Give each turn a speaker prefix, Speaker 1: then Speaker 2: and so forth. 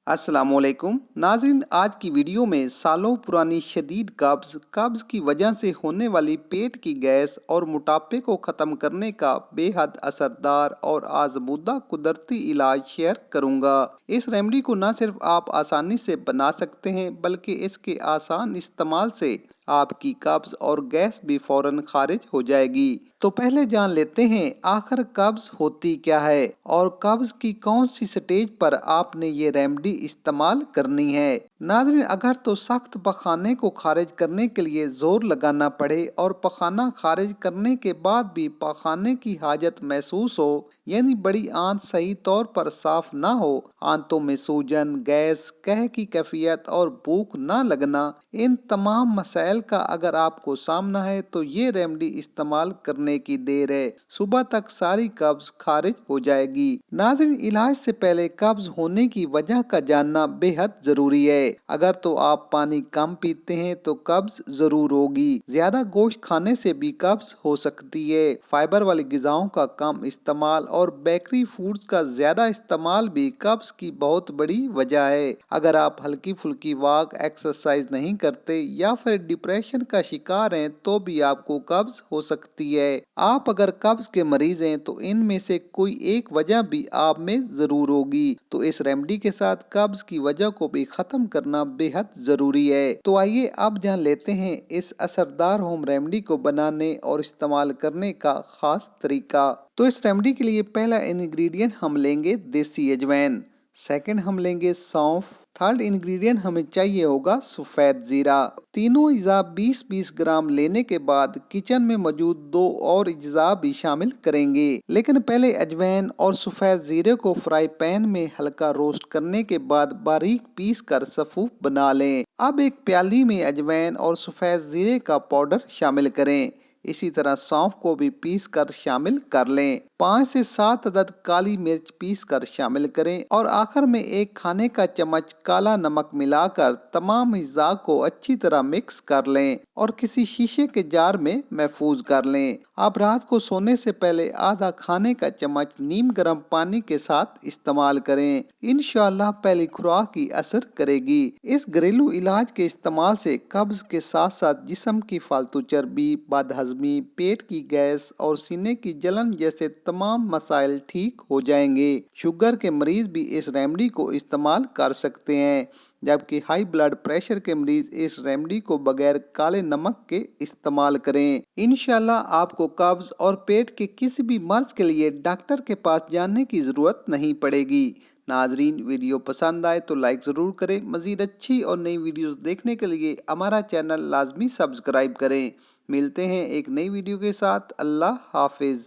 Speaker 1: अस्सलामुअलैकुम नाज़रीन, आज की वीडियो में सालों पुरानी शदीद कब्ज़ की वजह से होने वाली पेट की गैस और मोटापे को ख़त्म करने का बेहद असरदार और आज़मूदा कुदरती इलाज शेयर करूंगा। इस रेमेडी को न सिर्फ आप आसानी से बना सकते हैं बल्कि इसके आसान इस्तेमाल से आपकी कब्ज़ और गैस भी फौरन खारिज हो जाएगी। तो पहले जान लेते हैं आखिर कब्ज़ होती क्या है और कब्ज़ की कौन सी स्टेज पर आपने ये रेमेडी इस्तेमाल करनी है। नाज़रीन, अगर तो सख्त पखाने को खारिज करने के लिए जोर लगाना पड़े और पखाना खारिज करने के बाद भी पखाने की हाजत महसूस हो, यानी बड़ी आंत सही तौर पर साफ ना हो, आंतों में सूजन, गैस, कह की कैफियत और भूख ना लगना, इन तमाम मसाइल का अगर आपको सामना है तो ये रेमेडी इस्तेमाल करने की देर है। सुबह तक सारी कब्ज खारिज हो जाएगी। नाज़रीन, इलाज से पहले कब्ज होने की वजह का जानना बेहद जरूरी है। अगर तो आप पानी कम पीते हैं तो कब्ज जरूर होगी। ज्यादा गोश्त खाने से भी कब्ज हो सकती है। फाइबर वाली गिजाओं का कम इस्तेमाल और बेकरी फूड्स का ज्यादा इस्तेमाल भी कब्ज की बहुत बड़ी वजह है। अगर आप हल्की फुल्की वॉक, एक्सरसाइज नहीं करते या फिर डिप्रेशन का शिकार हैं तो भी आपको कब्ज हो सकती है। आप अगर कब्ज के मरीज हैं तो इनमें से कोई एक वजह भी आप में जरूर होगी। तो इस रेमेडी के साथ कब्ज की वजह को भी खत्म करना बेहद जरूरी है। तो आइए अब जान लेते हैं इस असरदार होम रेमेडी को बनाने और इस्तेमाल करने का खास तरीका। तो इस रेमेडी के लिए पहला इंग्रेडिएंट हम लेंगे देसी अजवाइन, सेकंड हम लेंगे सौंफ, थर्ड इंग्रेडिएंट हमें चाहिए होगा सफेद जीरा। तीनों अज्जा 20-20 ग्राम लेने के बाद किचन में मौजूद दो और अज्जा भी शामिल करेंगे। लेकिन पहले अजवाइन और सफेद जीरे को फ्राई पैन में हल्का रोस्ट करने के बाद बारीक पीस कर सफूफ बना लें। अब एक प्याली में अजवाइन और सफेद जीरे का पाउडर शामिल करें। इसी तरह सौंफ को भी पीस कर शामिल कर लें। 5 से 7 अदद काली मिर्च पीस कर शामिल करें और आखिर में एक खाने का चम्मच काला नमक मिलाकर तमाम अज्जा को अच्छी तरह मिक्स कर लें और किसी शीशे के जार में महफूज कर लें। आप रात को सोने से पहले आधा खाने का चम्मच नीम गर्म पानी के साथ इस्तेमाल करें। इंशाअल्लाह पहली खुराक की असर करेगी। इस घरेलू इलाज के इस्तेमाल से कब्ज के साथ साथ जिस्म की फालतू चर्बी, बदहजमी, पेट की गैस और सीने की जलन जैसे तमाम मसाइल ठीक हो जाएंगे। शुगर के मरीज भी इस रेमेडी को इस्तेमाल कर सकते हैं, जबकि हाई ब्लड प्रेशर के मरीज इस रेमेडी को बगैर काले नमक के इस्तेमाल करें। इंशाल्लाह आपको कब्ज और पेट के किसी भी मर्ज के लिए डॉक्टर के पास जाने की जरूरत नहीं पड़ेगी। नाजरीन, वीडियो पसंद आए तो लाइक ज़रूर करें। मज़ीद अच्छी और नई वीडियोस देखने के लिए हमारा चैनल लाजमी सब्सक्राइब करें। मिलते हैं एक नई वीडियो के साथ। अल्लाह हाफिज़।